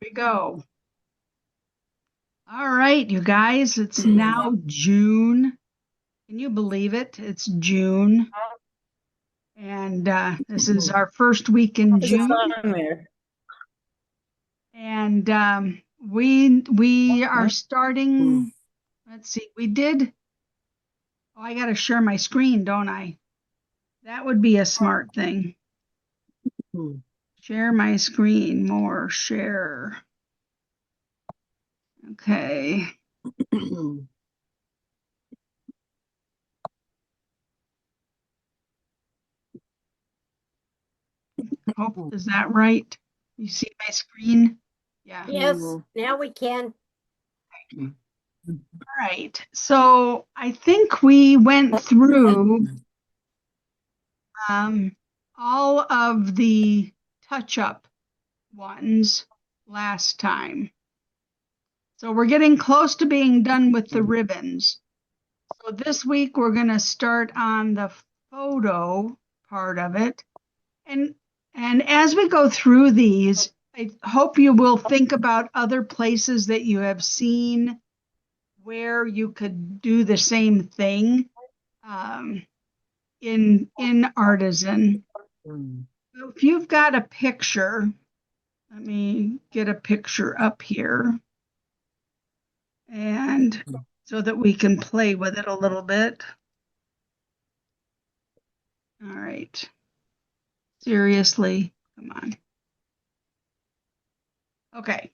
we go. All right, you guys, it's now June. Can you believe it? It's June. And this is our first week in There's a June. song there. And we are starting, let's see, I got to share my screen, don't I? That would be a smart thing. Share my screen, more share. Okay. Hope, is that right? You see my screen? Yeah. Yes, now we can. All right. So I think we went through um, all of the touch-up ones last time. So we're getting close to being done with the ribbons. So this week we're going to start on the photo part of it. And as we go through these, I hope you will think about other places that you have seen where you could do the same thing in Artisan. So if you've got a picture, let me get a picture up here, and so that we can play with it a little bit. All right. Seriously, come on. Okay.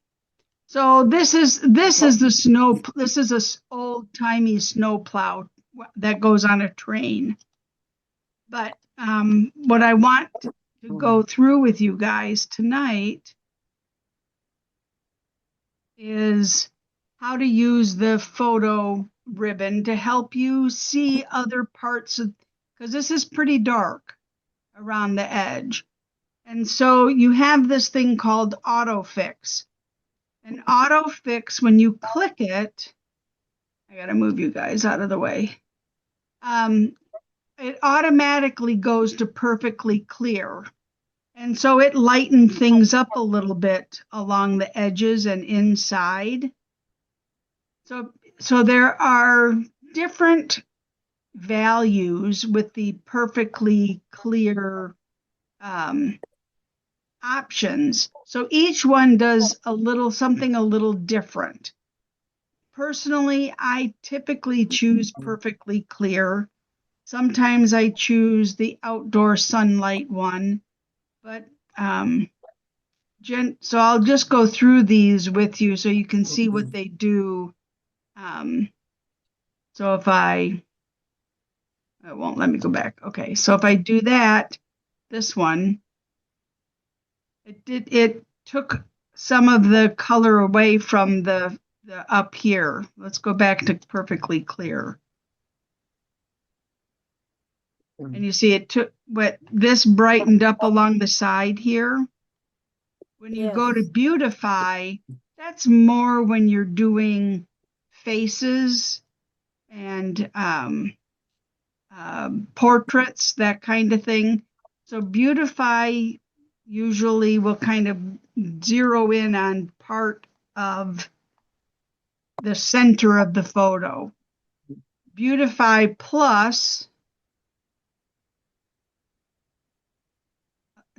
So this is a old-timey snow plow that goes on a train. But what I want to go through with you guys tonight is how to use the photo ribbon to help you see other parts of, because this is pretty dark around the edge. And so you have this thing called autofix. And autofix, when you click it, I got to move you guys out of the way. It automatically goes to perfectly clear. And so it lightened things up a little bit along the edges and inside. So there are different values with the perfectly clear options. So each one does something a little different. Personally, I typically choose perfectly clear. Sometimes I choose the outdoor sunlight one, but so I'll just go through these with you so you can see what they do. So if it won't let me go back. Okay, so if I do that, this one, it took some of the color away from the up here. Let's go back to perfectly clear. And you see it took this brightened up along the side here. When you go to beautify, that's more when you're doing faces and portraits, that kind of thing. So beautify usually will kind of zero in on part of the center of the photo. Beautify plus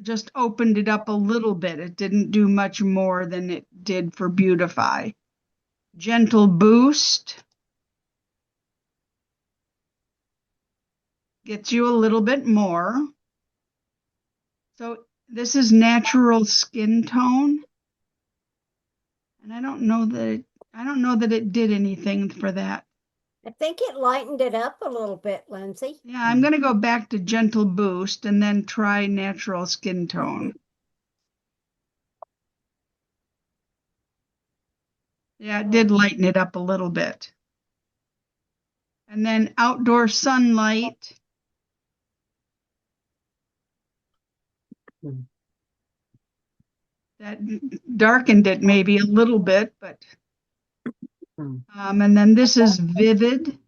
just opened it up a little bit. It didn't do much more than it did for beautify. Gentle boost gets you a little bit more. So this is natural skin tone. And I don't know that it did anything for that. I think it lightened it up a little bit, Lindsay. Yeah, I'm going to go back to gentle boost and then try natural skin tone. Yeah, it did lighten it up a little bit. And then outdoor sunlight. That darkened it maybe a little bit, but and then this is vivid.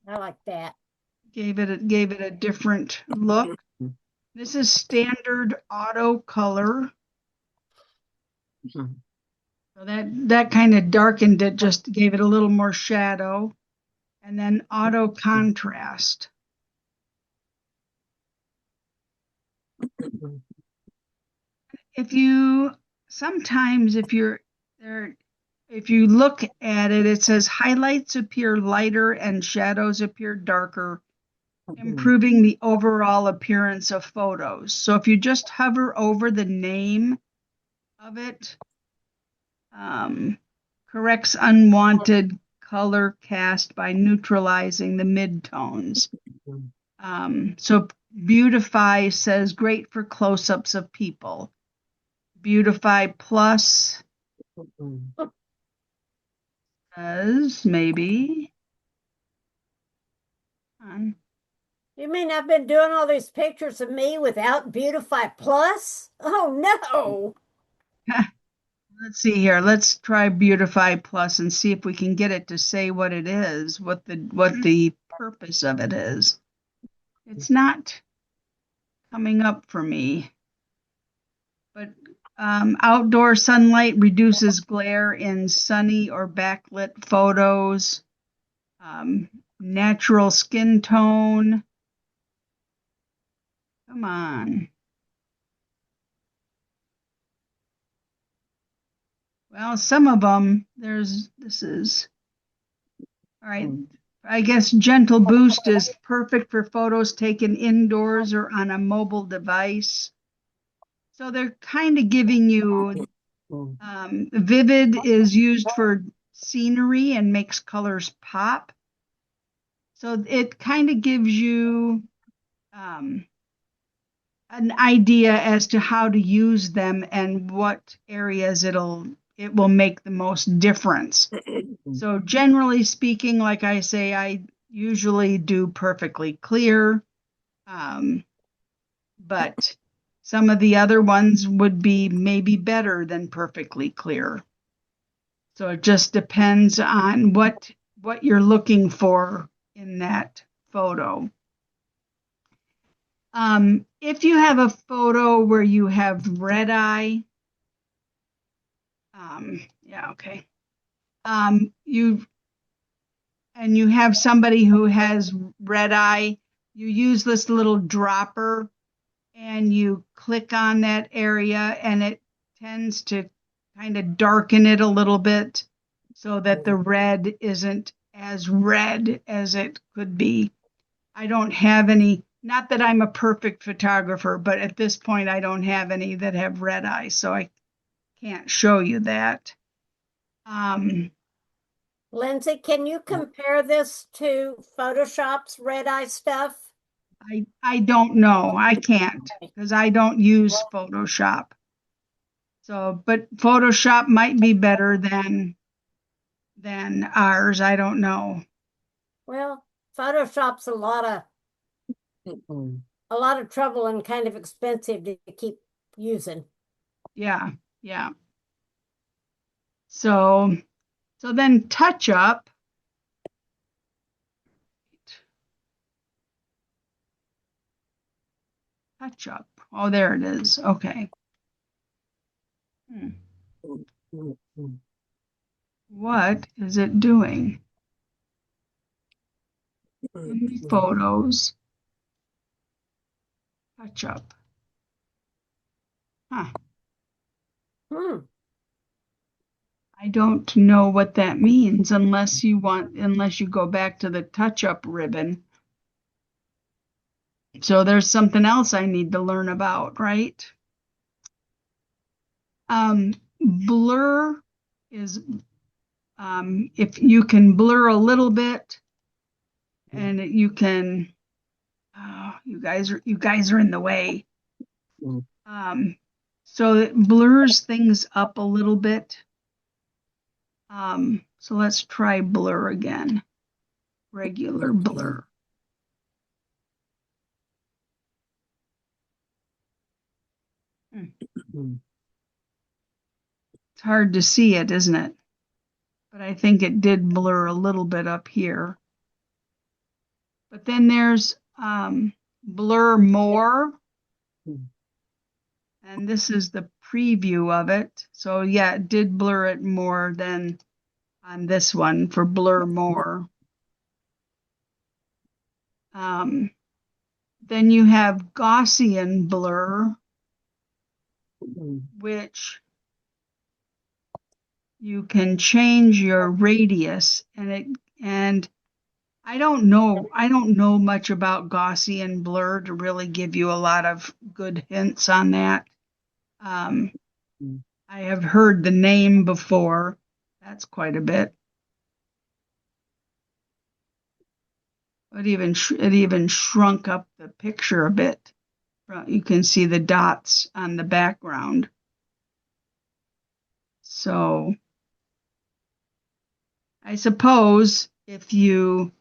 I like that. Gave it a different look. This is standard auto color. Mhm. So that kind of darkened it, just gave it a little more shadow. And then auto contrast. If you sometimes if you're there if you look at it, it says highlights appear lighter and shadows appear darker, improving the overall appearance of photos. So if you just hover over the name of it, um, corrects unwanted color cast by neutralizing the midtones. So Beautify says great for close-ups of people. Beautify Plus says maybe. You mean I've been doing all these pictures of me without Beautify Plus? Oh no. Let's see here. Let's try Beautify Plus and see if we can get it to say what it is, what the purpose of it is. It's not coming up for me. But outdoor sunlight reduces glare in sunny or backlit photos. Natural skin tone. Come on. Well, some of them, this is, all right. I guess gentle boost is perfect for photos taken indoors or on a mobile device. So they're kind of giving you, vivid is used for scenery and makes colors pop. So it kind of gives you an idea as to how to use them and what areas it will make the most difference. So generally speaking, like I say, I usually do perfectly clear, but some of the other ones would be maybe better than perfectly clear. So it just depends on what you're looking for in that photo. If you have a photo where you have red eye, yeah, okay. You have somebody who has red eye, you use this little dropper and you click on that area and it tends to kind of darken it a little bit so that the red isn't as red as it could be. I don't have any, not that I'm a perfect photographer, but at this point I don't have any that have red eye, so I can't show you that. Lindsay, can you compare this to Photoshop's red eye stuff? I don't know. I can't because I don't use Photoshop. So, but Photoshop might be better than ours. I don't know. Well, Photoshop's a lot of trouble and kind of expensive to keep using. Yeah, yeah. So then touch up. Touch up. Oh, there it is. Okay. What is it doing? In the photos. Touch up. Huh. I don't know what that means unless you go back to the touch up ribbon. So there's something else I need to learn about, right? Blur is if you can blur a little bit and you can, oh, you guys are in the way. So it blurs things up a little bit. So let's try blur again. Regular blur. It's hard to see it, isn't it? But I think it did blur a little bit up here. But then there's blur more. And this is the preview of it. So yeah, it did blur it more than on this one for blur more. Then you have Gaussian blur, which you can change your radius and I don't know much about Gaussian blur to really give you a lot of good hints on that. Um, I have heard the name before. That's quite a bit. It even shrunk up the picture a bit. You can see the dots on the background. So I suppose if you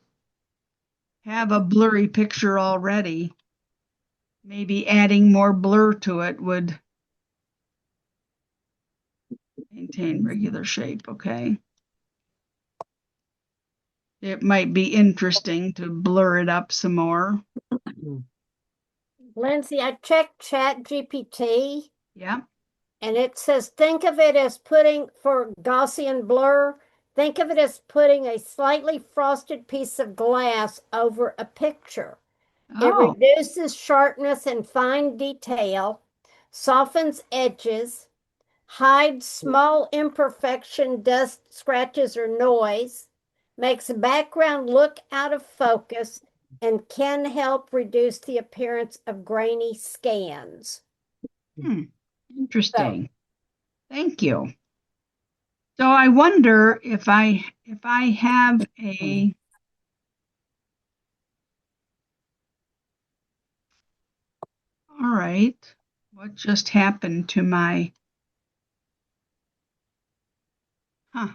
have a blurry picture already, maybe adding more blur to it would maintain regular shape, okay? It might be interesting to blur it up some more. Lindsay, I checked Chat GPT Yeah. and it says think of it as putting for Gaussian blur, think of it as putting a slightly frosted piece of glass over a picture. It Oh, reduces sharpness and fine detail, softens edges, hides small imperfection, dust, scratches, or noise, makes a background look out of focus, and can help reduce the appearance of grainy scans. So, interesting. Thank you. So I wonder if I have a all right. What just happened to huh,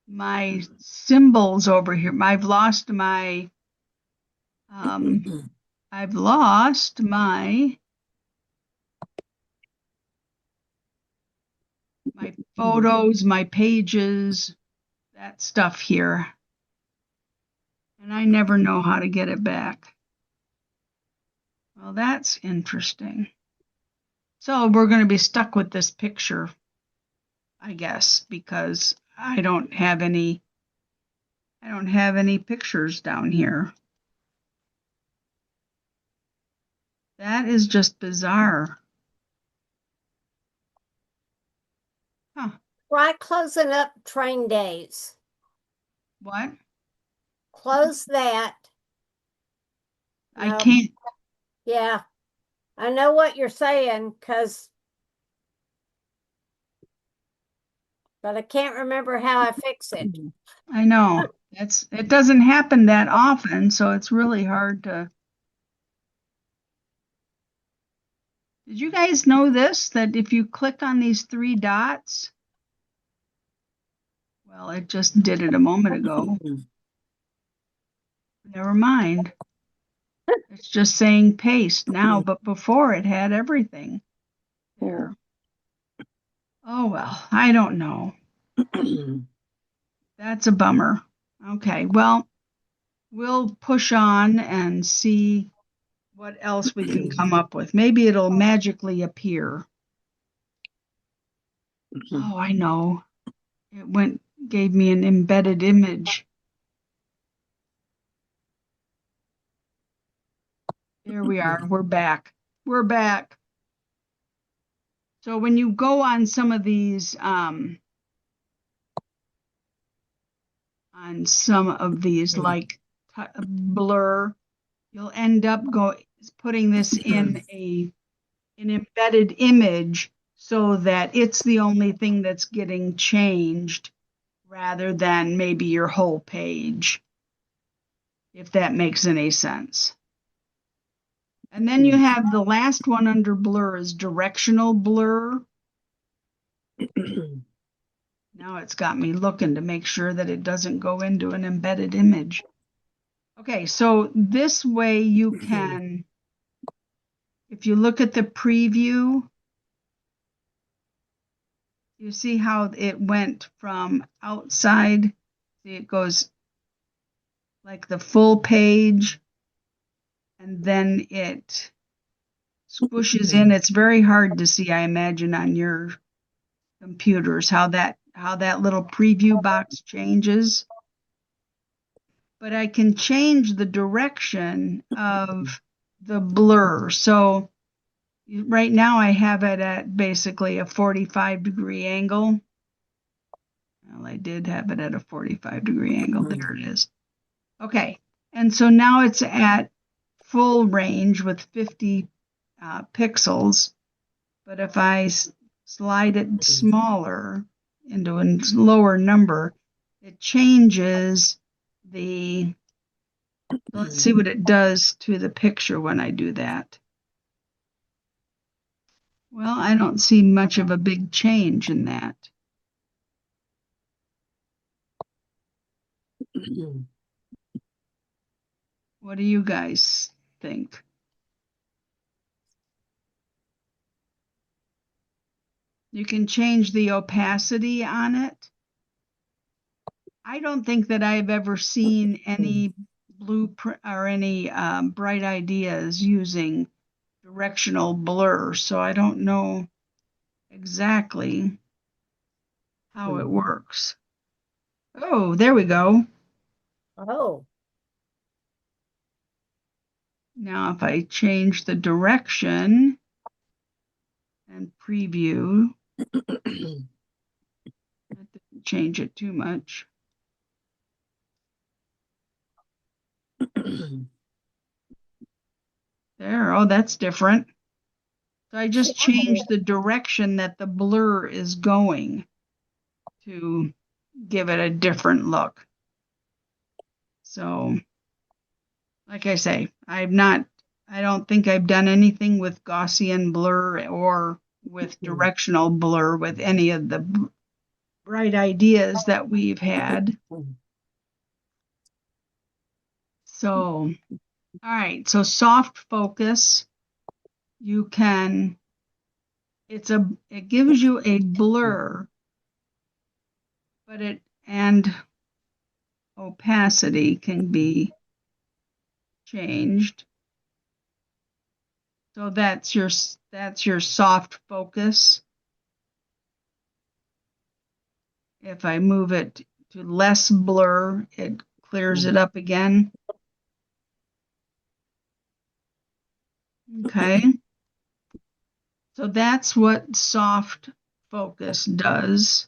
my symbols over here? Um I've lost my photos, my pages, that stuff here. And I never know how to get it back. Well, that's interesting. So we're going to be stuck with this picture, I guess, because I don't have any pictures down here. That is just bizarre. Huh. try closing up train days. What? Close that. I No, can't. yeah, I know what you're saying but I can't remember how I fix it. I know. It doesn't happen that often, so it's really hard to. Did you guys know this? That if you click on these three dots, well, it just did it a moment ago. Never mind. It's just saying paste now, but before it had everything there. Oh, well, I don't know. That's a bummer. Okay, well, we'll push on and see what else we can come up with. Maybe it'll magically appear. Oh, I know. Gave me an embedded image. There we are. We're back. We're back. So when you go on some of these, like blur, you'll end up putting this in an embedded image so that it's the only thing that's getting changed rather than maybe your whole page, if that makes any sense. And then you have the last one under blur is directional blur. Now it's got me looking to make sure that it doesn't go into an embedded image. Okay, so this way you can, if you look at the preview, you see how it went from outside. See, it goes like the full page and then it squishes in. It's very hard to see, I imagine, on your computers how that little preview box changes. But I can change the direction of the blur. So right now I have it at basically a 45-degree angle. Well, I did have it at a 45-degree angle. There it is. Okay. And so now it's at full range with 50 pixels. But if I slide it smaller into a lower number, it changes the, let's see what it does to the picture when I do that. Well, I don't see much of a big change in that. What do you guys think? You can change the opacity on it. I don't think that I've ever seen any blueprint or any bright ideas using directional blur, so I don't know exactly how it works. Oh, there we go. Oh, Now if I change the direction and preview, that didn't change it too much. There, oh, that's different. So I just changed the direction that the blur is going to give it a different look. So, like I say, I don't think I've done anything with Gaussian blur or with directional blur with any of the bright ideas that we've had. So, all right, so soft focus, it gives you a blur, but and opacity can be changed. So that's your soft focus. If I move it to less blur, it clears it up again. Okay. So that's what soft focus does.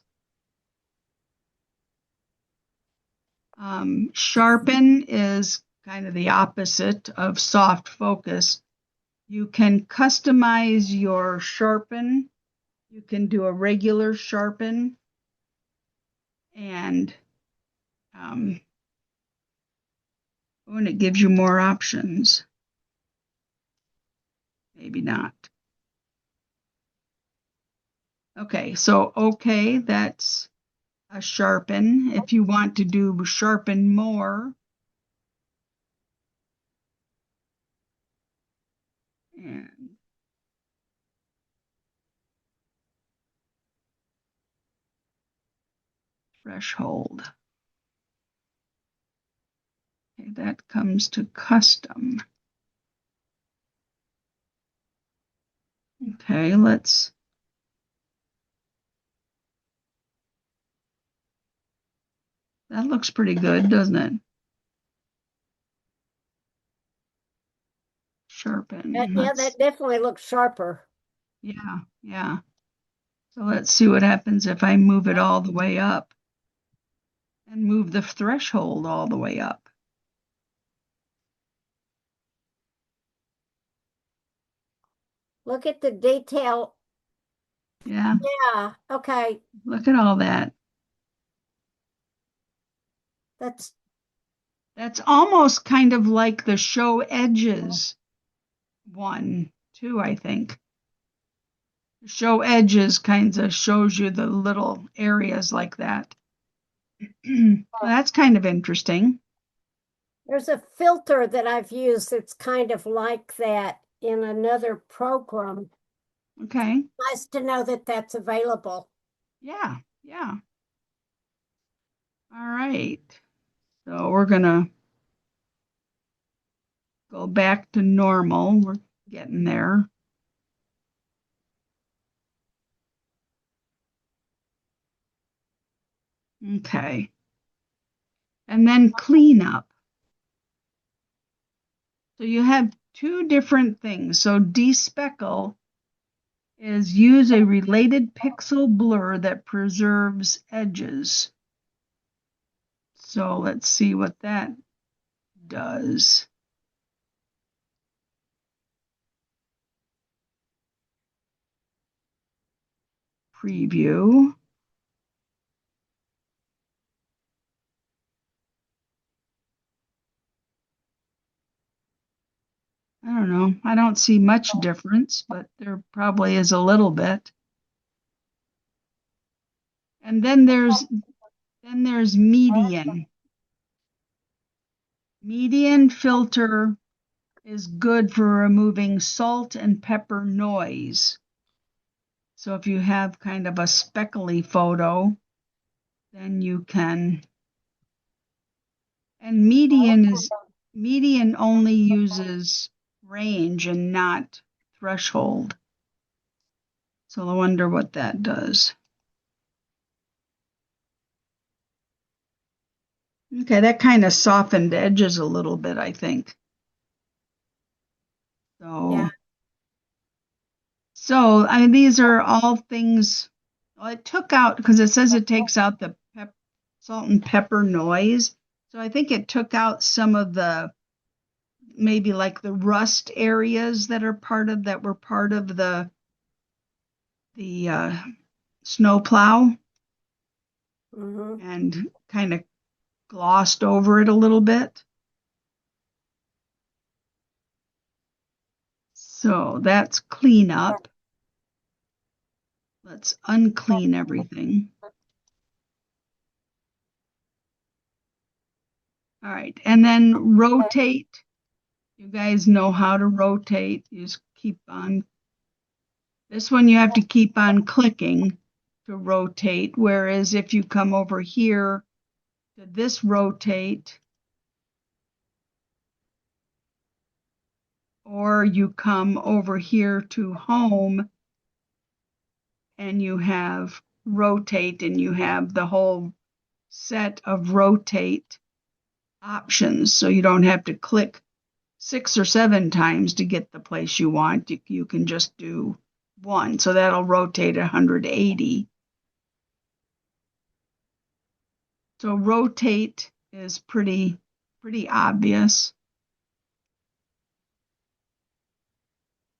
Sharpen is kind of the opposite of soft focus. You can customize your sharpen. You can do a regular sharpen and it gives you more options. Maybe not. Okay, so that's a sharpen. If you want to do sharpen more, and threshold. Okay, that comes to custom. Okay, that looks pretty good, doesn't it? Sharpen. yeah, that definitely looks sharper. Yeah, yeah. So let's see what happens if I move it all the way up and move the threshold all the way up. Look at the detail. Yeah, Yeah, okay. look at all that. That's almost kind of like the show edges one, too, I think. Show edges kinds of shows you the little areas like that. That's kind of interesting. There's a filter that I've used that's kind of like that in another program. Okay. Nice to know that that's available. Yeah, yeah. All right. So we're going to go back to normal. We're getting there. Okay. And then clean up. So you have two different things. So despeckle is use a related pixel blur that preserves edges. So let's see what that does. Preview. I don't know. I don't see much difference, but there probably is a little bit. And then there's median. Median filter is good for removing salt and pepper noise. So if you have kind of a speckly photo, then you can. And median only uses range and not threshold. So I wonder what that does. Okay, that kind of softened edges a little bit, I think. Yeah. So I mean, these are all things. Well, it took out because it says it takes out the salt and pepper noise. So I think it took out some of the maybe like the rust areas that were part of the snow plow and kind of glossed over it a little bit. So that's clean up. Let's unclean everything. All right, and then rotate. You guys know how to rotate. You just keep on. This one you have to keep on clicking to rotate, whereas if you come over here to this rotate, or you come over here to home and you have rotate and you have the whole set of rotate options. So you don't have to click 6 or 7 times to get the place you want. You can just do one. So that'll rotate 180. So rotate is pretty obvious.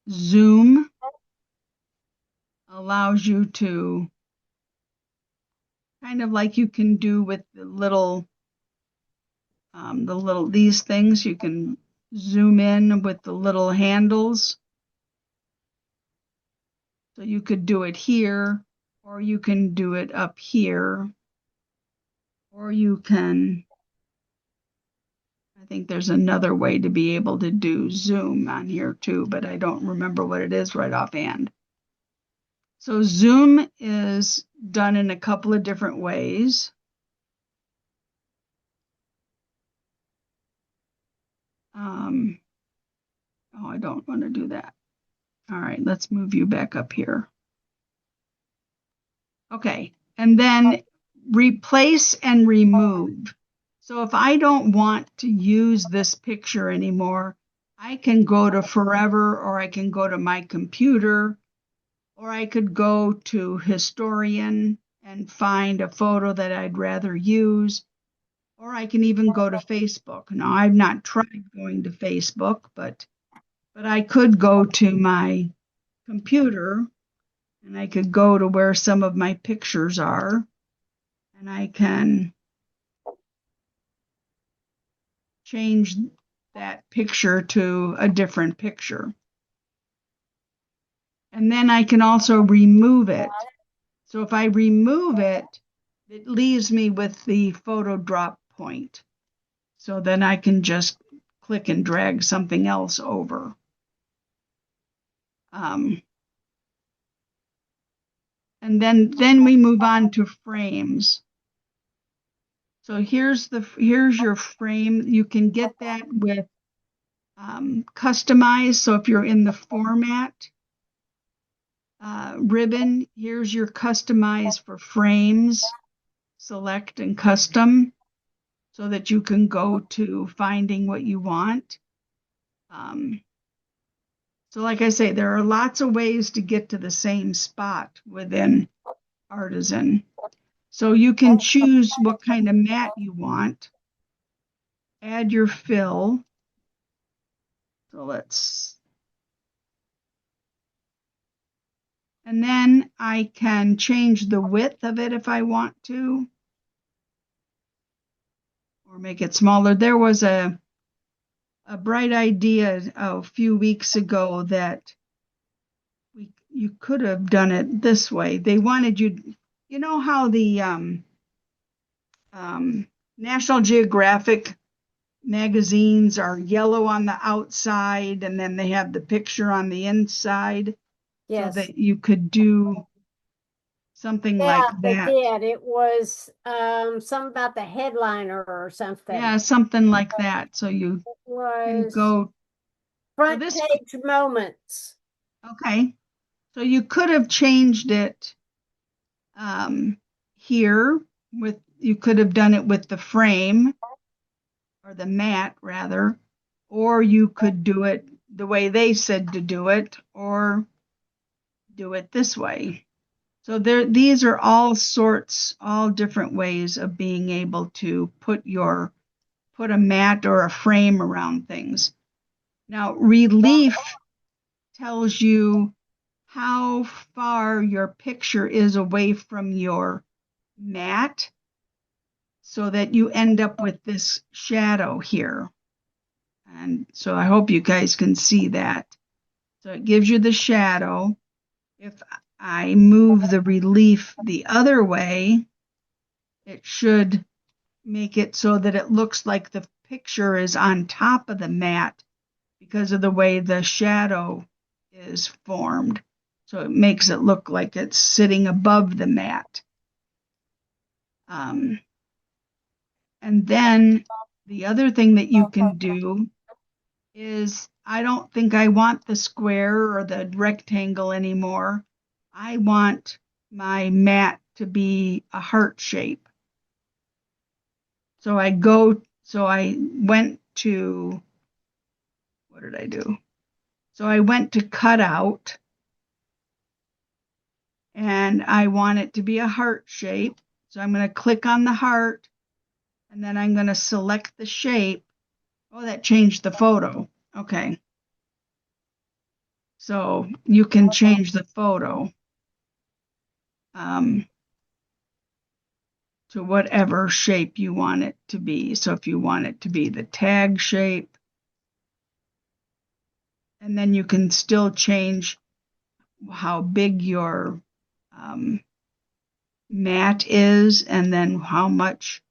Zoom allows you to kind of like you can do with the little these things. You can zoom in with the little handles. So you could do it here, or you can do it up here, or you can, I think there's another way to be able to do zoom on here too, but I don't remember what it is right offhand. So zoom is done in a couple of different ways. Oh, I don't want to do that. All right, let's move you back up here. Okay, and then replace and remove. So if I don't want to use this picture anymore, I can go to forever, or I can go to my computer, or I could go to historian and find a photo that I'd rather use, or I can even go to Facebook. Now, I've not tried going to Facebook, but I could go to my computer and I could go to where some of my pictures are, and I can change that picture to a different picture. And then I can also remove it. So if I remove it, it leaves me with the photo drop point. So then I can just click and drag something else over. And then we move on to frames. So here's your frame. You can get that with customize. So if you're in the format ribbon, here's your customize for frames, select and custom so that you can go to finding what you want. So like I say, there are lots of ways to get to the same spot within Artisan. So you can choose what kind of mat you want, add your fill. So and then I can change the width of it if I want to, or make it smaller. There was a bright idea a few weeks ago that you could have done it this way. They wanted you know how the National Geographic magazines are yellow on the outside and then they have the picture on the inside, so Yes. that you could do something Yeah, like they that. did. It was something about the headliner or something. Yeah, something like that. So you It can was go, so front this, page moments. okay. So you could have changed it um, here with, you could have done it with the frame or the mat rather, or you could do it the way they said to do it, or do it this way. So these are all different ways of being able to put a mat or a frame around things. Now, relief tells you how far your picture is away from your mat so that you end up with this shadow here. And so I hope you guys can see that. So it gives you the shadow. If I move the relief the other way, it should make it so that it looks like the picture is on top of the mat because of the way the shadow is formed. So it makes it look like it's sitting above the mat. And then the other thing that you can do is, I don't think I want the square or the rectangle anymore. I want my mat to be a heart shape. So I went to, what did I do? So I went to cut out and I want it to be a heart shape. So I'm going to click on the heart and then I'm going to select the shape. Oh, that changed the photo. Okay. So you can change the photo um, to whatever shape you want it to be. So if you want it to be the tag shape, and then you can still change how big your mat is, and then how much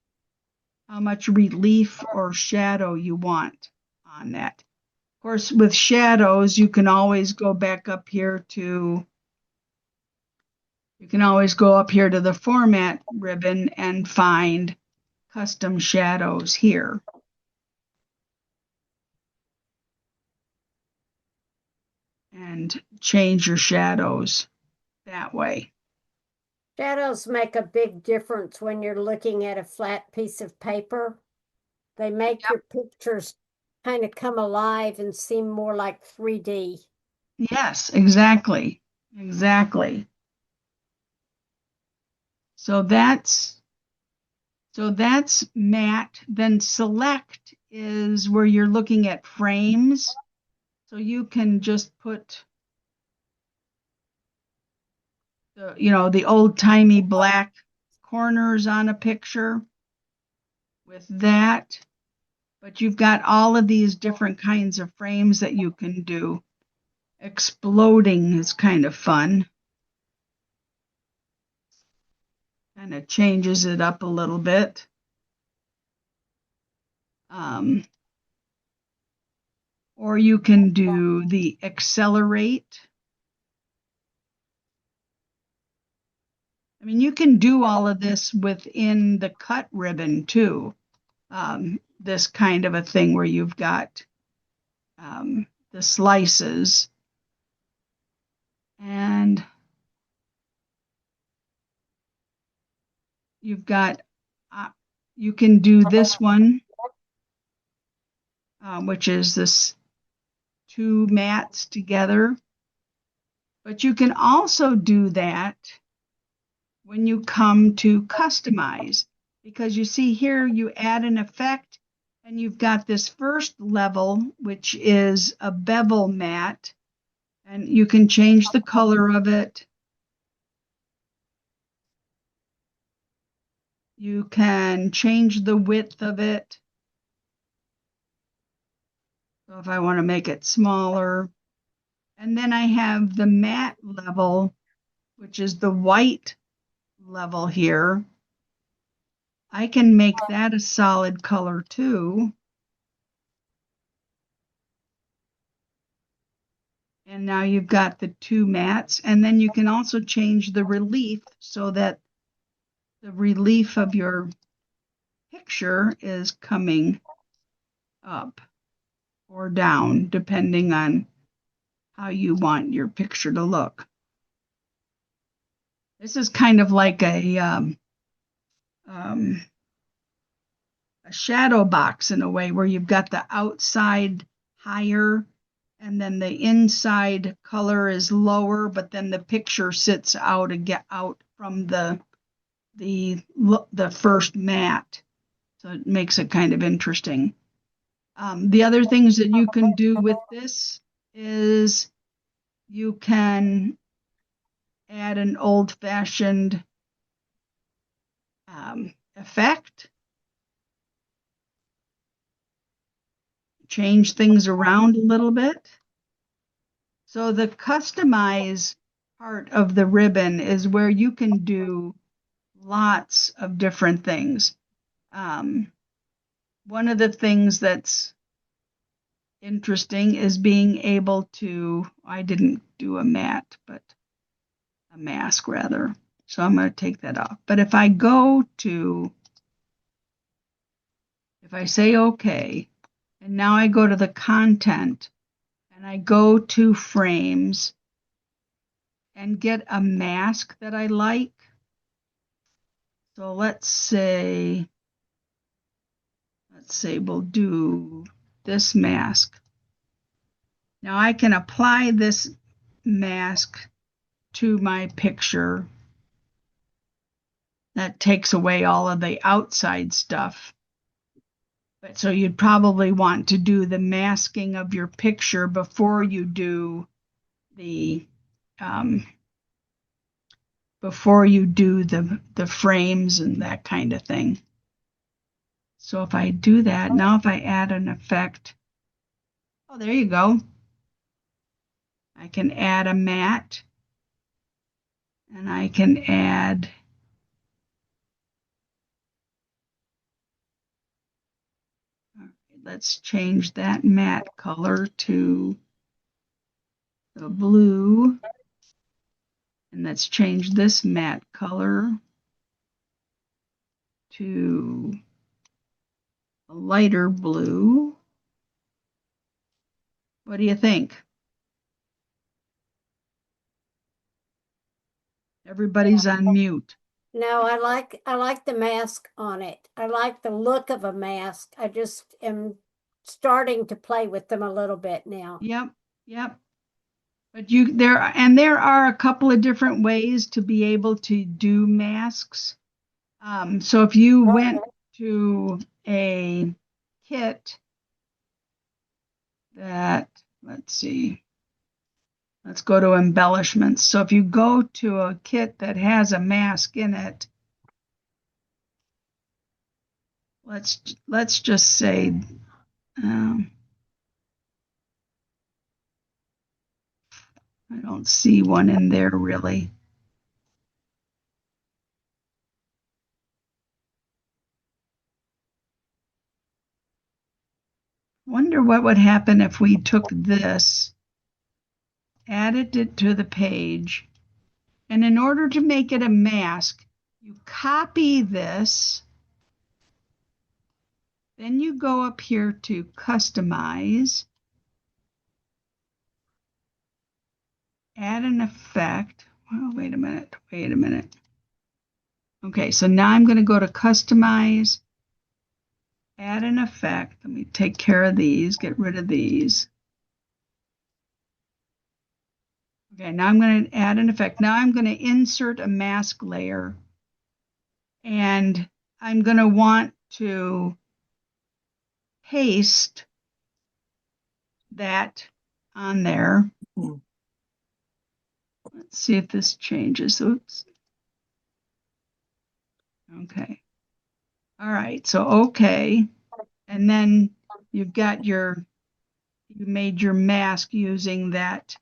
relief or shadow you want on that. Of course, with shadows, you can always go back up here to, you can always go up here to the format ribbon and find custom shadows here. And change your shadows that way. Shadows make a big difference when you're looking at a flat piece of paper. They make Yep. your pictures kind of come alive and seem more like 3D. Yes, exactly. Exactly. So that's mat. Then select is where you're looking at frames. So you can just put the old-timey black corners on a picture with that. But you've got all of these different kinds of frames that you can do. Exploding is kind of fun. Kind of changes it up a little bit. Um, or you can do the accelerate. I mean, you can do all of this within the cut ribbon too. This kind of a thing where you've got the slices. And you've got, you can do this one, which is this two mats together. But you can also do that when you come to customize, because you see here you add an effect and you've got this first level, which is a bevel mat, and you can change the color of it. You can change the width of it. So if I want to make it smaller. And then I have the matte level, which is the white level here. I can make that a solid color too. And now you've got the two mats. And then you can also change the relief so that the relief of your picture is coming up or down, depending on how you want your picture to look. This is kind of like a shadow box in a way, where you've got the outside higher and then the inside color is lower, but then the picture sits out from the first mat. So it makes it kind of interesting. The other things that you can do with this is you can add an old-fashioned effect, change things around a little bit. So the customize part of the ribbon is where you can do lots of different things. One of the things that's interesting is being able to, I didn't do a mat, but a mask rather. So I'm going to take that off. But if I say OK, and now I go to the content and I go to frames and get a mask that I like. So let's say we'll do this mask. Now I can apply this mask to my picture. That takes away all of the outside stuff. But so you'd probably want to do the masking of your picture before you do the frames and that kind of thing. So if I do that, now if I add an effect, oh, there you go. I can add a mat, and I can add let's change that matte color to the blue. And let's change this matte color to a lighter blue. What do you think? Everybody's on mute. No, I like the mask on it. I like the look of a mask. I just am starting to play with them a little bit now. Yep. But there are a couple of different ways to be able to do masks. So if you went to a kit that, let's go to embellishments. So if you go to a kit that has a mask in it, let's just say I don't see one in there really. Wonder what would happen if we took this, added it to the page, and in order to make it a mask, you copy this, then you go up here to customize, add an effect. Well, wait a minute. Wait a minute. Okay, so now I'm going to go to customize, add an effect. Let me take care of these, get rid of these. Okay, now I'm going to add an effect. Now I'm going to insert a mask layer, and I'm going to want to paste that on there. Let's see if this changes. Oops. Okay. All right. So, okay. And then you've got you made your mask using that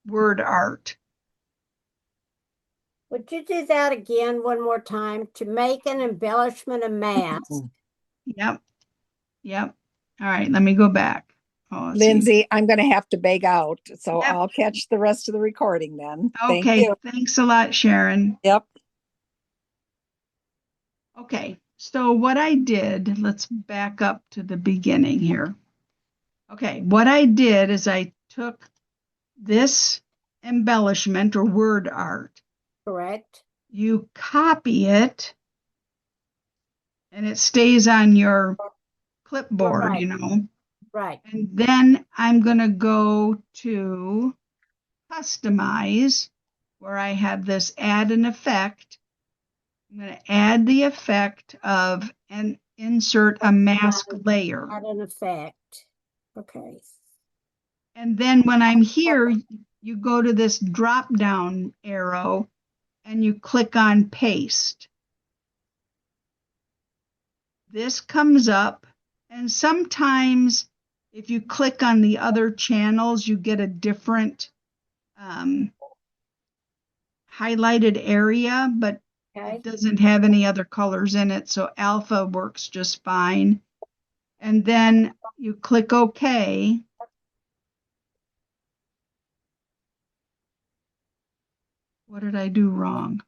word art. Would you do that again one more time? To make an embellishment a mask. Yep. Yep. All right. Let me go back. Oh, let's see. Lindsay, I'm going to have to beg out, so Yep. I'll catch the rest of the recording then. Thank Okay. you. Thanks a lot, Sharon. Yep. Okay. So what I did, let's back up to the beginning here. Okay. What I did is I took this embellishment or word art. Correct. You copy it and it stays on your clipboard, Right. you know. Right. And then I'm going to go to customize where I have this add an effect. I'm going to add the effect of and insert a mask layer. Add an effect. Okay. And then when I'm here, you go to this drop down arrow and you click on paste. This comes up, and sometimes if you click on the other channels, you get a different highlighted area, but Okay. it doesn't have any other colors in it, so alpha works just fine. And then you click OK. What did I do wrong?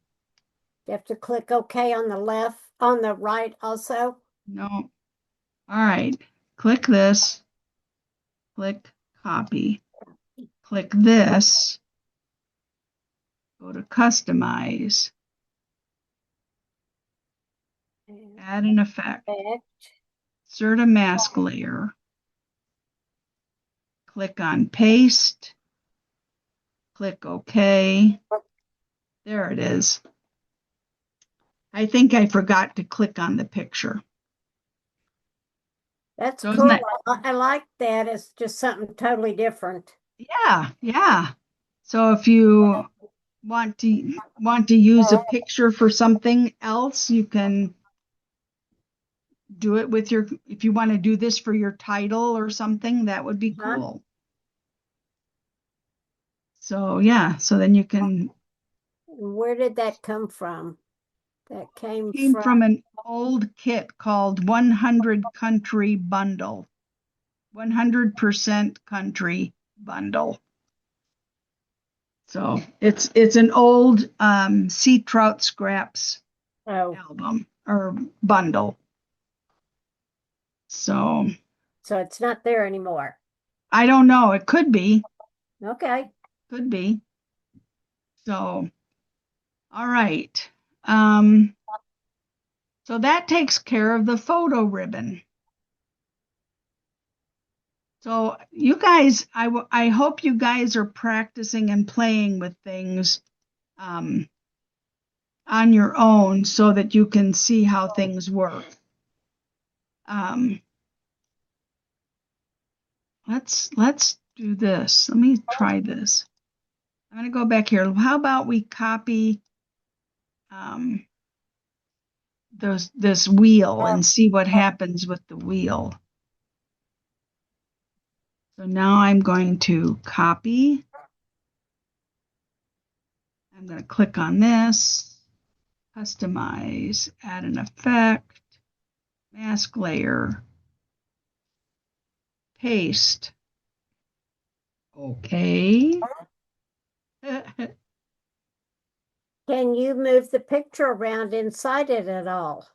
You have to click OK on the left, on the right also. No. All right. Click this. Click copy. Click this. Go to customize. Add an effect. Insert a mask layer. Click on paste. Click OK. There it is. I think I forgot to click on the picture. That's So cool. I like that. It's just something totally different. Yeah, yeah. So if you want to use a picture for something else, you can do it with your, if you want to do this for your title or something, that would be cool. So yeah, so then you can. Where did that come from? That came from an old kit called 100 Country Bundle. 100% country bundle. So it's an old sea trout scraps album or bundle. So it's not there anymore. I don't know. It could be. Okay. Could be. So all right. So that takes care of the photo ribbon. So you guys, I hope you guys are practicing and playing with things on your own so that you can see how things work. Let's do this. Let me try this. I'm going to go back here. How about we copy this wheel and see what happens with the wheel. So now I'm going to copy. I'm going to click on this, customize, add an effect, mask layer, paste. Okay. Can you move the picture around inside it at all?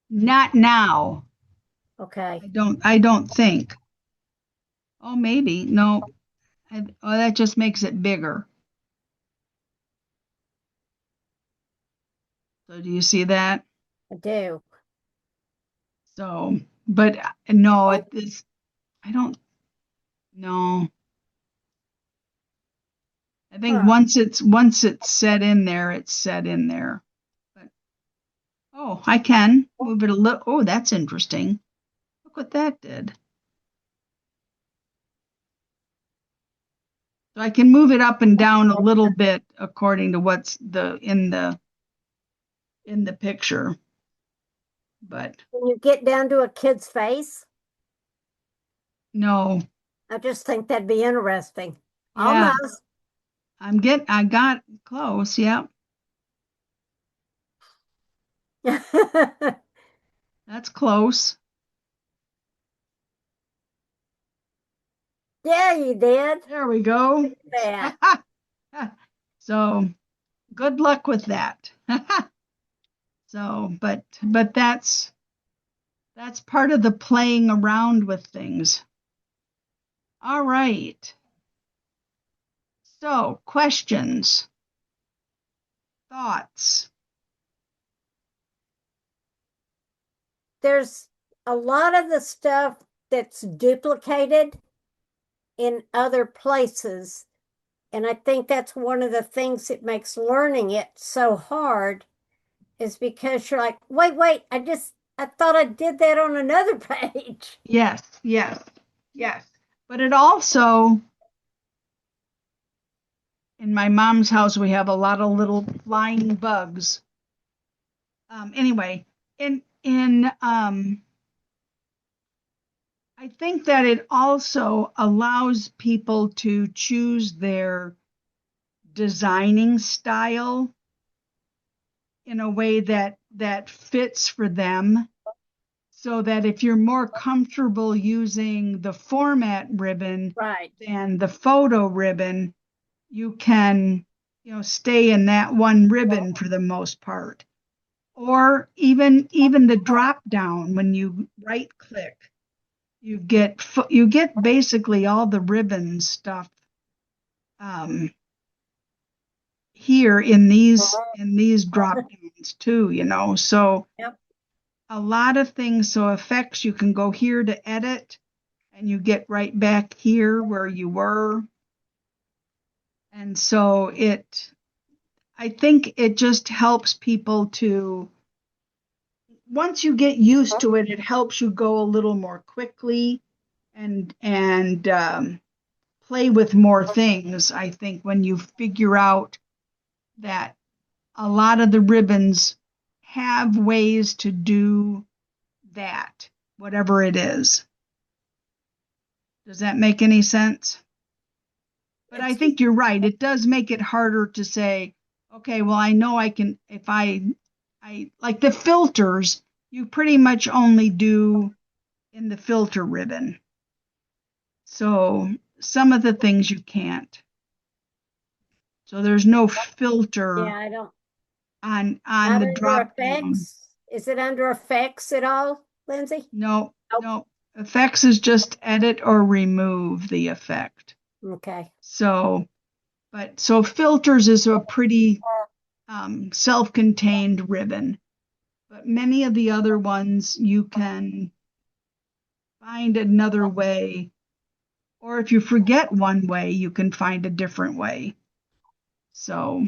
Not now. Okay. I don't think. Oh, maybe. No, Oh, that just makes it bigger. So do you see that? I do. So, but no, it is, I don't know. I think Huh. once it's set in there, it's set in there. But oh, I can move it a little. Oh, that's interesting. Look what that did. So I can move it up and down a little bit according to what's in the picture. But When you get down to a kid's face, no, I just think that'd be interesting. yeah, Almost. I got close. Yeah, that's close. Yeah, you did There we go. that. So good luck with that. So, but that's part of the playing around with things. All right. So, questions, thoughts. There's a lot of the stuff that's duplicated in other places. And I think that's one of the things that makes learning it so hard is because you're like, wait, I thought I did that on another page. Yes, yes, yes. But it also, in my mom's house, we have a lot of little flying bugs. Anyway, in I think that it also allows people to choose their designing style in a way that fits for them, so that if you're more comfortable using the format ribbon Right. than the photo ribbon, you can, stay in that one ribbon for the most part. Or even the drop down, when you right click, you get basically all the ribbon stuff um, here in these drop downs too, so Yep. a lot of things. So effects, you can go here to edit and you get right back here where you were. And so I think it just helps people to, once you get used to it, it helps you go a little more quickly and play with more things. I think when you figure out that a lot of the ribbons have ways to do that, whatever it is. Does that make any sense? But I think you're right. It does make it harder to say, okay, well, I know I can, if I like the filters, you pretty much only do in the filter ribbon. So some of the things you can't. So there's no filter Yeah, I don't. on Not the under drop down. effects. Is it under effects at all, Lindsay? No, Nope. no. Effects is just edit or remove the effect. Okay. So, so filters is a pretty self-contained ribbon, but many of the other ones you can find another way, or if you forget one way, you can find a different way. So,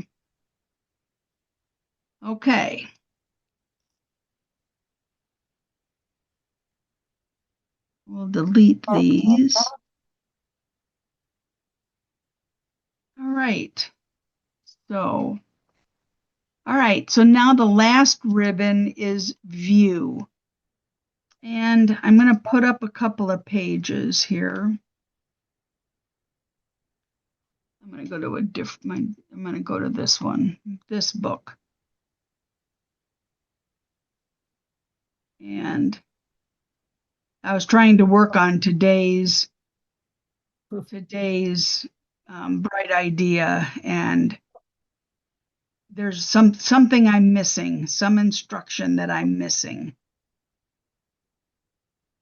okay. We'll delete these. All right. So, all right. So now the last ribbon is view. And I'm going to put up a couple of pages here. I'm going to go to I'm going to go to this one, this book. And I was trying to work on today's bright idea, and there's something I'm missing, some instruction that I'm missing.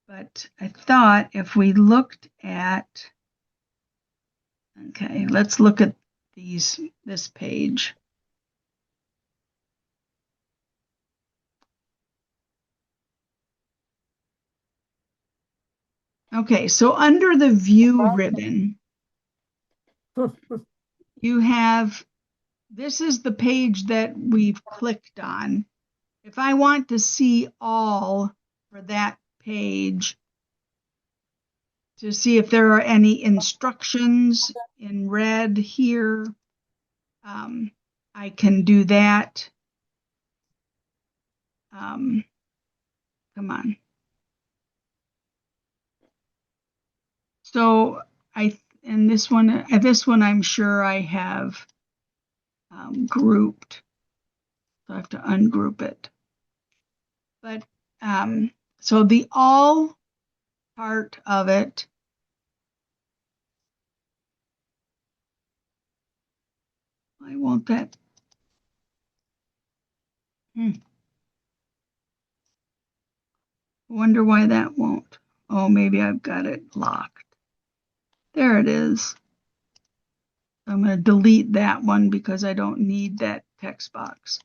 But I thought if we looked at Okay, let's look at this page. Okay, so under the view ribbon, you have, this is the page that we've clicked on. If I want to see all for that page, to see if there are any instructions in red here, I can do that. Come on. So this one I'm sure I have grouped. So I have to ungroup it. But so the all part of it, why won't that? Wonder why that won't. Oh, maybe I've got it locked. There it is. I'm going to delete that one because I don't need that text box.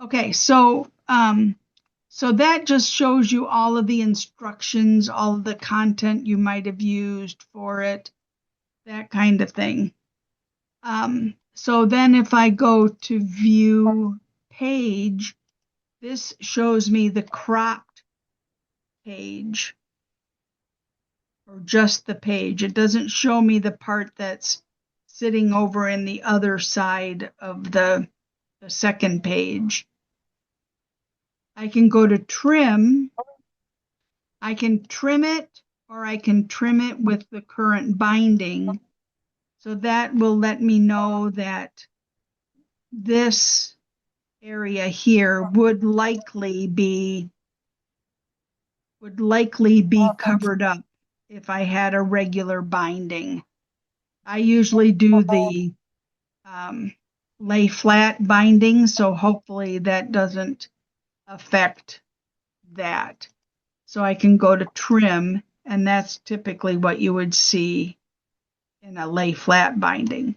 Okay, so that just shows you all of the instructions, all of the content you might have used for it, that kind of thing. So then if I go to view page, this shows me the cropped page, or just the page. It doesn't show me the part that's sitting over in the other side of the second page. I can go to trim. I can trim it, or I can trim it with the current binding. So that will let me know that this area here would likely be covered up if I had a regular binding. I usually do the lay flat binding, so hopefully that doesn't affect that. So I can go to trim, and that's typically what you would see in a lay flat binding.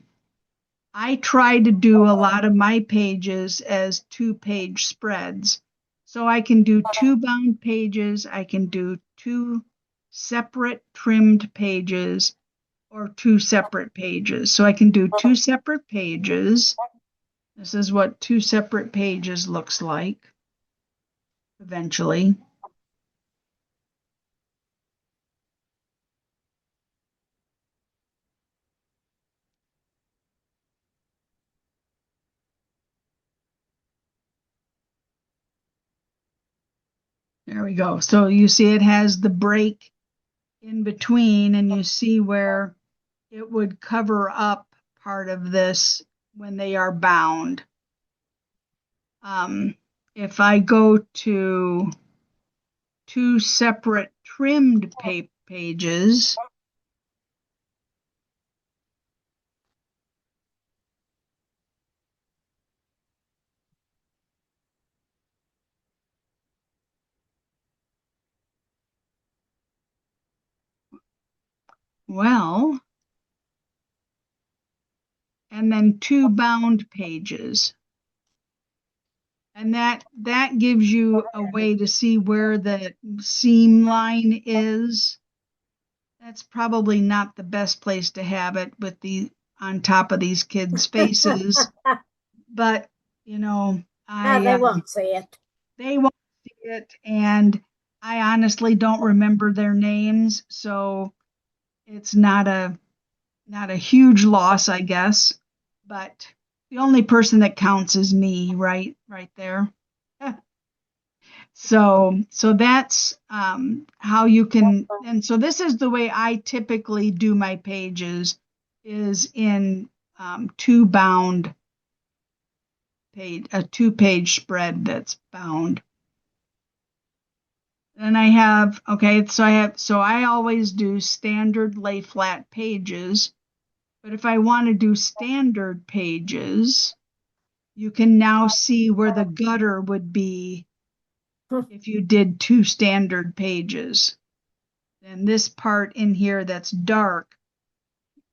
I try to do a lot of my pages as 2-page spreads. So I can do 2 bound pages, I can do 2 separate trimmed pages, or 2 separate pages. So I can do 2 separate pages. This is what 2 separate pages looks like eventually. There we go. So you see it has the break in between, and you see where it would cover up part of this when they are bound. If I go to 2 separate trimmed pages, well, and then 2 bound pages. And that gives you a way to see where the seam line is. That's probably not the best place to have it with on top of these kids' faces. But, no, they won't see it. They won't see it, and I honestly don't remember their names, so it's not a huge loss, I guess. But the only person that counts is me, right there. So that's how you can, and so this is the way I typically do my pages, is in 2 bound page, a 2-page spread that's bound. And I have, okay, so I always do standard lay flat pages. But if I want to do standard pages, you can now see where the gutter would be if you did 2 standard pages. And this part in here that's dark,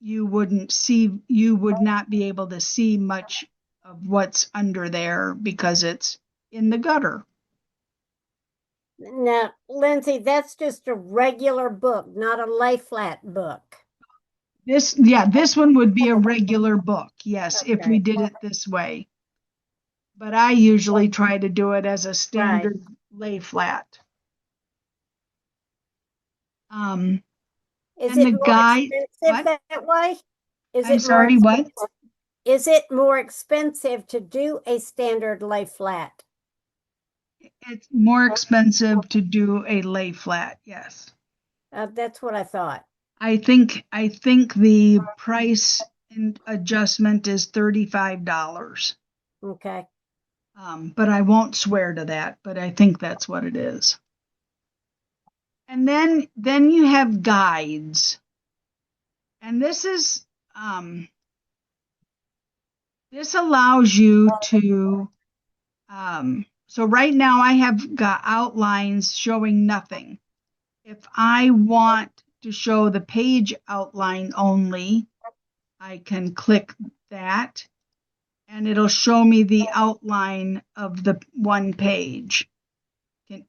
you would not be able to see much of what's under there because it's in the gutter. Now, Lindsay, that's just a regular book, not a lay flat book. This one would be a regular book, yes, if we did it this way. But I usually try to do it as a standard lay flat. Is and it the more guy, expensive what? that way? I'm sorry, what? Is it more expensive to do a standard lay flat? It's more expensive to do a lay flat, yes. That's what I thought. I think the price adjustment is $35. Okay. But I won't swear to that, but I think that's what it is. And then you have guides. And this is this allows you to so right now I have got outlines showing nothing. If I want to show the page outline only, I can click that and it'll show me the outline of the one page.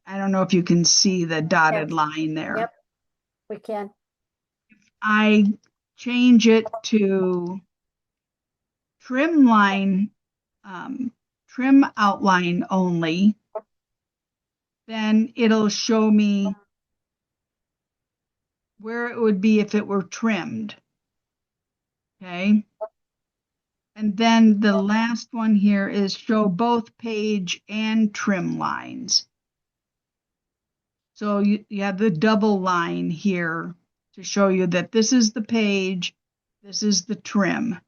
I don't know if you can see the dotted line there. Yep, we can. I change it to trim outline only, then it'll show me where it would be if it were trimmed. Okay. And then the last one here is show both page and trim lines. So you have the double line here to show you that this is the page, this is the trim.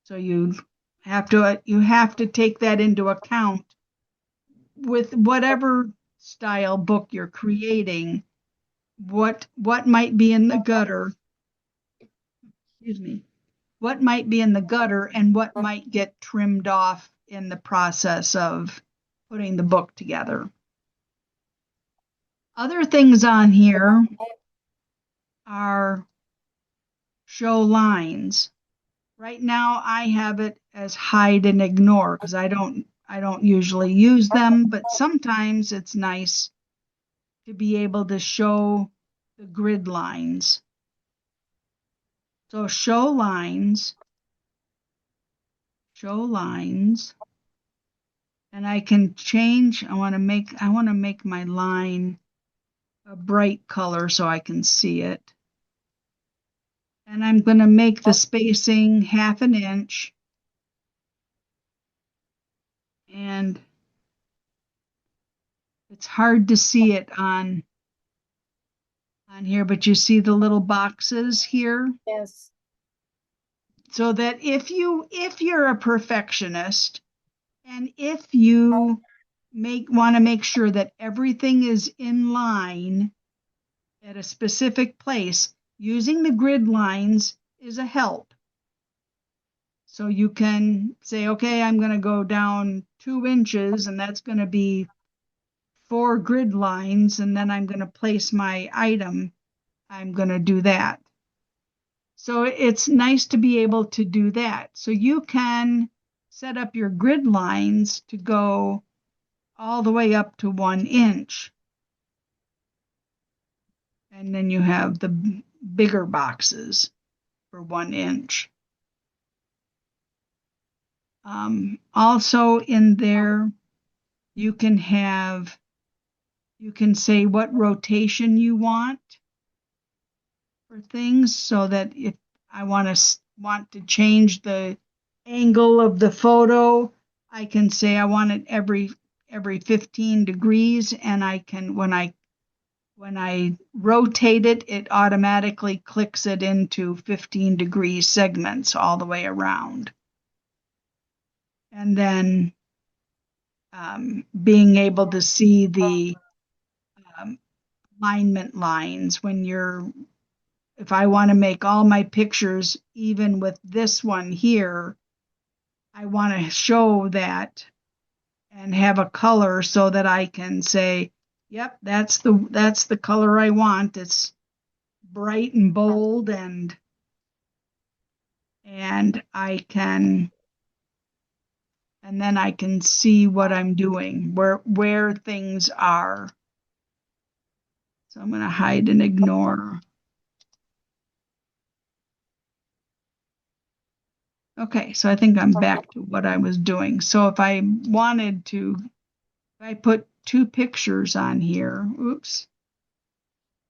So you have to take that into account with whatever style book you're creating. What might be in the gutter? Excuse me. What might be in the gutter and what might get trimmed off in the process of putting the book together. Other things on here are show lines. Right now I have it as hide and ignore because I don't usually use them, but sometimes it's nice to be able to show the grid lines. So show lines, and I can change. I want to make my line a bright color so I can see it. And I'm going to make the spacing 1/2 inch. And it's hard to see it on here, but you see the little boxes here? Yes. So that if you're a perfectionist and if you want to make sure that everything is in line at a specific place, using the grid lines is a help. So you can say, okay, I'm going to go down 2 inches and that's going to be 4 grid lines, and then I'm going to place my item. I'm going to do that. So it's nice to be able to do that. So you can set up your grid lines to go all the way up to 1 inch. And then you have the bigger boxes for 1 inch. Also in there, you can say what rotation you want for things, so that if I want to change the angle of the photo, I can say I want it every 15 degrees, and I can, when I rotate it, it automatically clicks it into 15-degree segments all the way around. And then being able to see the alignment lines if I want to make all my pictures even with this one here, I want to show that and have a color so that I can say, yep, that's the color I want. It's bright and bold and and then I can see what I'm doing, where things are. So I'm going to hide and ignore. Okay, so I think I'm back to what I was doing. So if I wanted to, if I put two pictures on here, oops,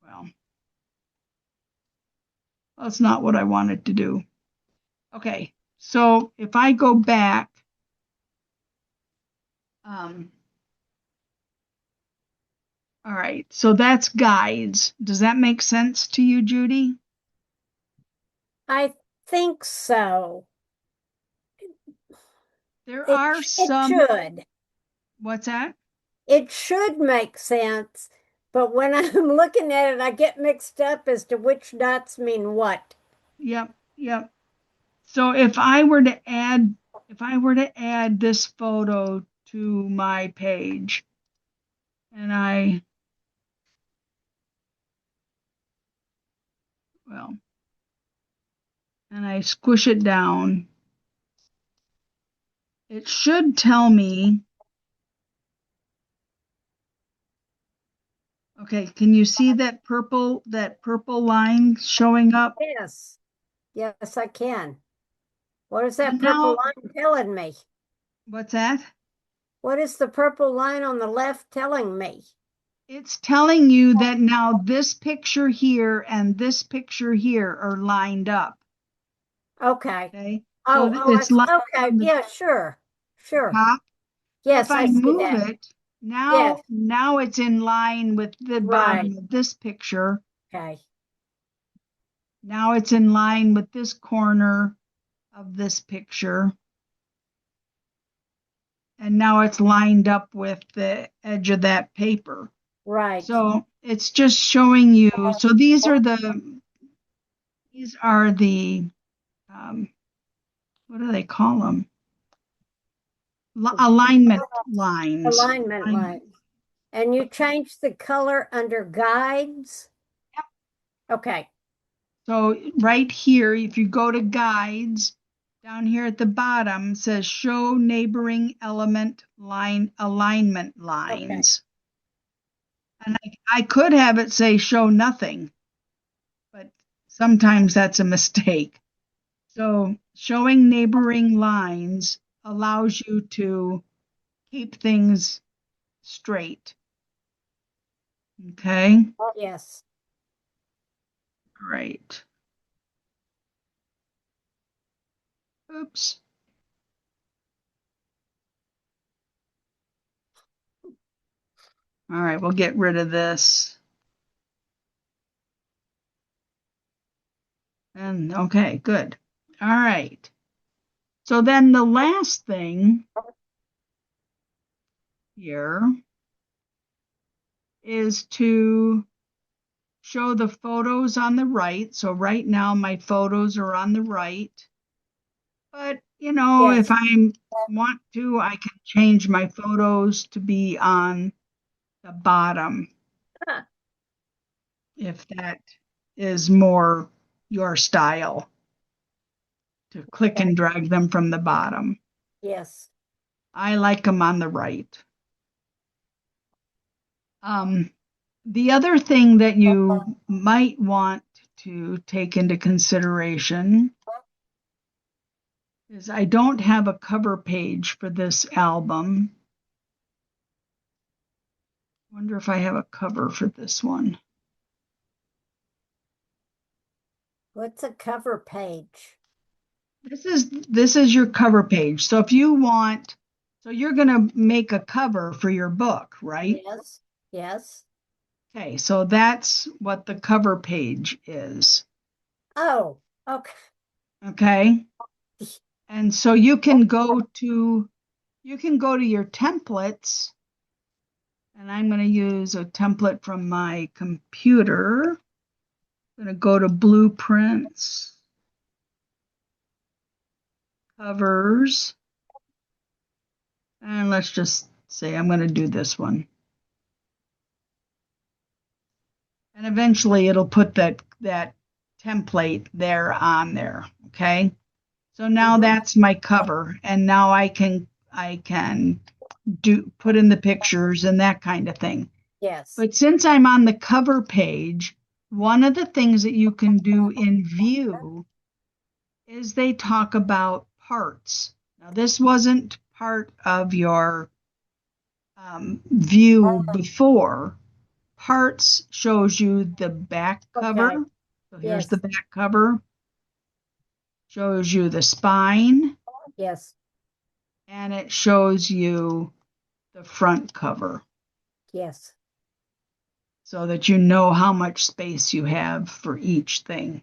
well, that's not what I wanted to do. Okay, so if I go back, all right, so that's guides. Does that make sense to you, Judy? I think so. There It, are it some, should. what's that? It should make sense, but when I'm looking at it, I get mixed up as to which dots mean what. Yep, yep. So if I were to add this photo to my page and well, and I squish it down, it should tell me, okay, can you see that purple line showing up? Yes. Yes, I can. What is that And purple now, line telling me? what's that? What is the purple line on the left telling me? It's telling you that now this picture here and this picture here are lined up. Okay. Okay. So Oh, it's lined up okay. on the Yeah, sure. Sure. top. But if Yes, I I see move that. it, now Yes. now it's in line with the Right. bottom of this picture. Okay. Now it's in line with this corner of this picture. And now it's lined up with the edge of that paper. Right. So it's just showing you. So these are the what do they call them? Alignment lines. Alignment line. And you change the color under guides? Yep. Okay. So right here, if you go to guides, down here at the bottom says show neighboring element line alignment lines. And I could have it say show nothing, but sometimes that's a mistake. So showing neighboring lines allows you to keep things straight. Okay, Yes. great. Oops. All right, we'll get rid of this. And okay, good. All right. So then the last thing here is to show the photos on the right. So right now my photos are on the right. But if Yes. I want to, I can change my photos to be on the bottom Huh. if that is more your style, to click and drag them from the bottom. Yes. I like them on the right. The other thing that you might want to take into consideration is I don't have a cover page for this album. Wonder if I have a cover for this one. What's a cover page? This is your cover page. So if you want, so you're going to make a cover for your book, right? Yes. Yes. Okay, so that's what the cover page is. Oh, okay. Okay? And so you can go to your templates, and I'm going to use a template from my computer. I'm going to go to blueprints, covers, and let's just say I'm going to do this one. And eventually it'll put that template there on there, okay? So now Mhm. that's my cover, and now I can put in the pictures and that kind of thing. Yes. But since I'm on the cover page, one of the things that you can do in view is they talk about parts. Now, this wasn't part of your view before. Parts shows you the back cover. Okay. So here's the Yes. back cover. Shows you the spine, Yes. and it shows you the front cover Yes. so that you know how much space you have for each thing.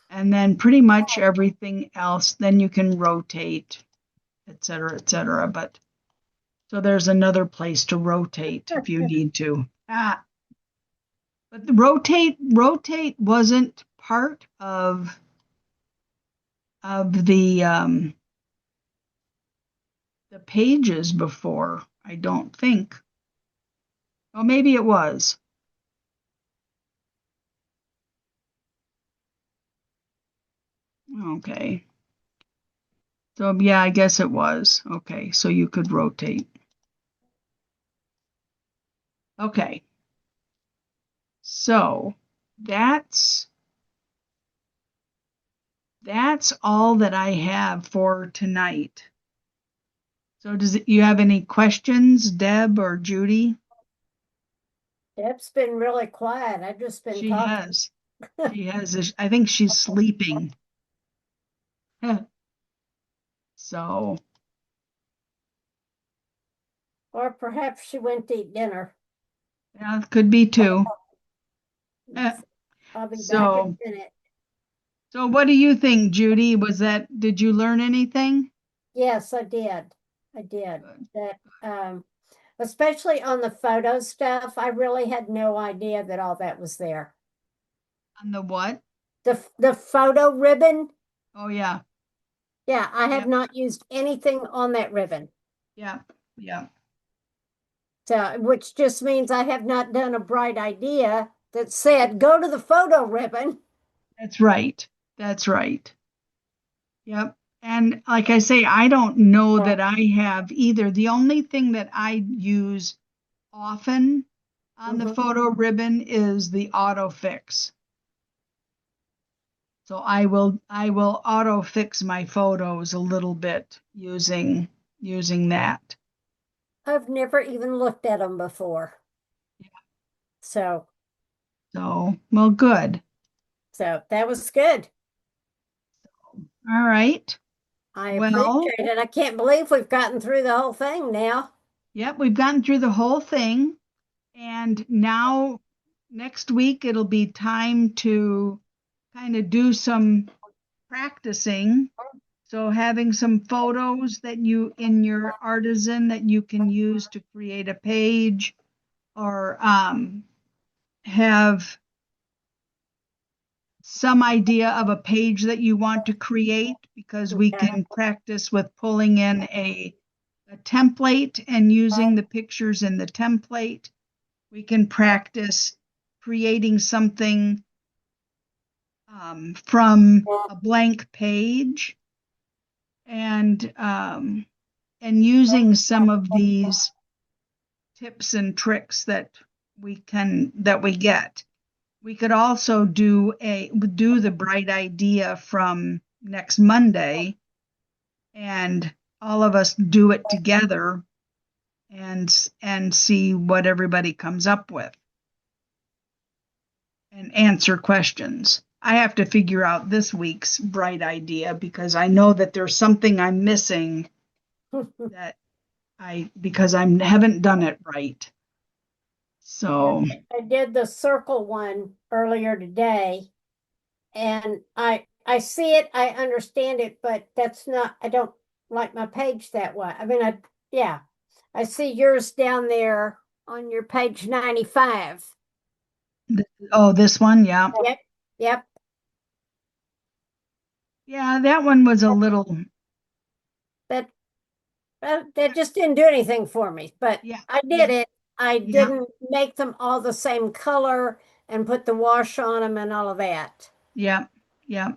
And then pretty much everything else, then you can rotate, et cetera, et cetera. But so there's another place to rotate if you need to. But the rotate wasn't part of the pages before, I don't think. Well, maybe it was. Okay. So yeah, I guess it was. Okay, so you could rotate. Okay. So that's that's all that I have for tonight. So you have any questions, Deb or Judy? Deb's been really quiet. I've just been She talking. has. She has. I think she's sleeping. So, Or perhaps she went to eat dinner. yeah, it could be two. Eh, I'll be back in So, a minute. so what do you think, Judy? Did you learn anything? Yes, I did. I did. Good. That especially on the photo stuff, I really had no idea that all that was there. On the what? The photo ribbon, Oh yeah. yeah, I have Yep. not used anything on that ribbon. Yeah. Yeah. So, which just means I have not done a bright idea that said, go to the photo ribbon. That's right. That's right. Yep. And like I say, I don't know that I have either. The only thing that I use often on the Mhm. photo ribbon is the auto fix. So I will auto fix my photos a little bit using that. I've never even looked at them before. So, So, well, good. so that was good. All right. I Well, appreciate it. I can't believe we've gotten through the whole thing now. yep, we've gotten through the whole thing. And now next week it'll be time to kind of do some practicing. So having some photos that you in your artisan that you can use to create a page or have some idea of a page that you want to create because we Okay. can practice with pulling in a template and using the pictures in the template. We can practice creating something from a blank page and using some of these tips and tricks that we get. We could also do the bright idea from next Monday and all of us do it together and see what everybody comes up with and answer questions. I have to figure out this week's bright idea because I know that there's something I'm missing that because I haven't done it right. So, I did the circle one earlier today, and I see it, I understand it, but that's not, I don't like my page that way. I mean, yeah, I see yours down there on your page 95. oh, this one, yeah. Yep, yep. Yeah, that one was a little, That that just didn't do anything for me, but yeah, I yeah, did it. I yeah, didn't make them all the same color and put the wash on them and all of that. yeah, yeah.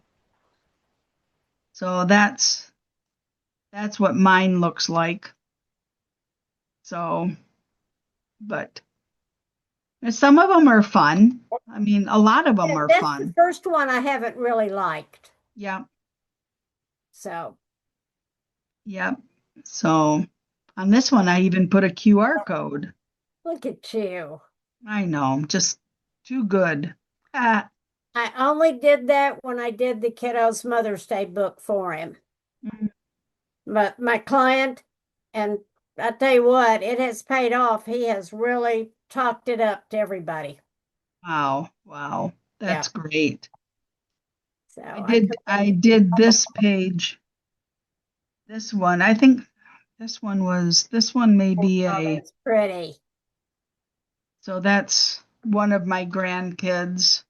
So that's what mine looks like. So, but some of them are fun. I mean, a lot of them are That's the fun. first one I haven't really liked. Yeah, So, yeah. So on this one, I even put a QR code. look at you. I know, just too good. Ah, I only did that when I did the kiddo's Mother's Day book for him. mm, But my client, and I tell you what, it has paid off. He has really talked it up to everybody. wow, wow. Yeah. That's great. So I I did commend I him. did this page. This one, I think this one may be Oh, a, that's pretty. so that's one of my grandkids.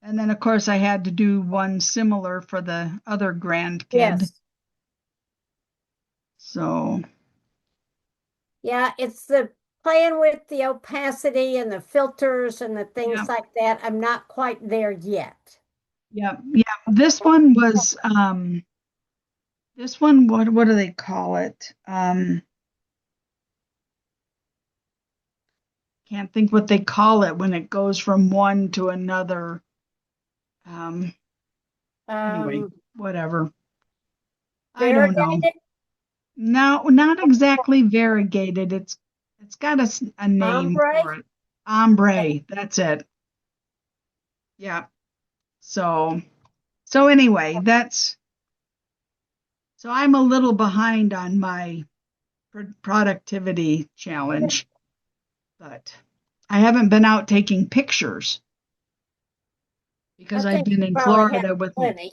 And then of course I had to do one similar for the other grandkid. Yes. So, Yeah, it's the playing with the opacity and the filters and the yeah, things like that. I'm not quite there yet. yeah, yeah. This one, what do they call it? Can't think what they call it when it goes from one to another. Um, anyway, Um, whatever. I don't know. variegated, No, not exactly variegated. It's got a name ombre. for it. Ombre, that's it. Yeah. So anyway, so I'm a little behind on my productivity challenge, but I haven't been out taking pictures I because I've think you been in probably have Florida with my, plenty,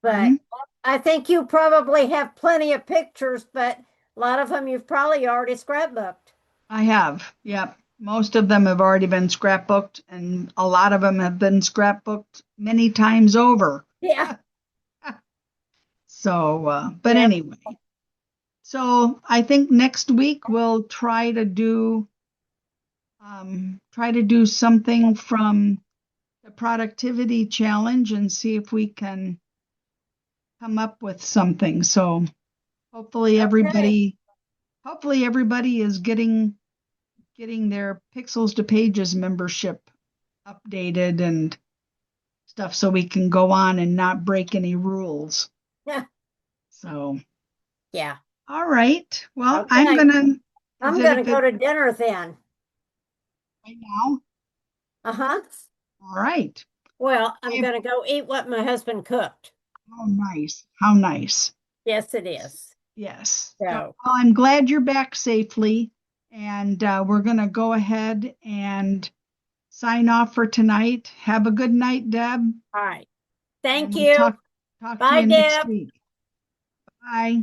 but pardon? I think you probably have plenty of pictures, but a lot of them you've probably already scrapbooked. I have. Yep. Most of them have already been scrapbooked, and a lot of them have been scrapbooked many times over. Yeah. So, but Yep. anyway, so I think next week we'll try to do something from the productivity challenge and see if we can come up with something. So hopefully Okay. everybody is getting their Pixels to Pages membership updated and stuff so we can go on and not break any rules. Yeah. So, Yeah. all right. Well, Okay. is I'm it gonna if go it to dinner then. right now? Uh-huh. All right. Well, I'm I, gonna go eat what my husband cooked. oh, nice. How nice. Yes, it is. Yes. So, So, well, I'm glad you're back safely. And we're going to go ahead and sign off for tonight. Have a good night, Deb. all right. And Thank we'll you. talk to Bye, you next Deb. week. Bye.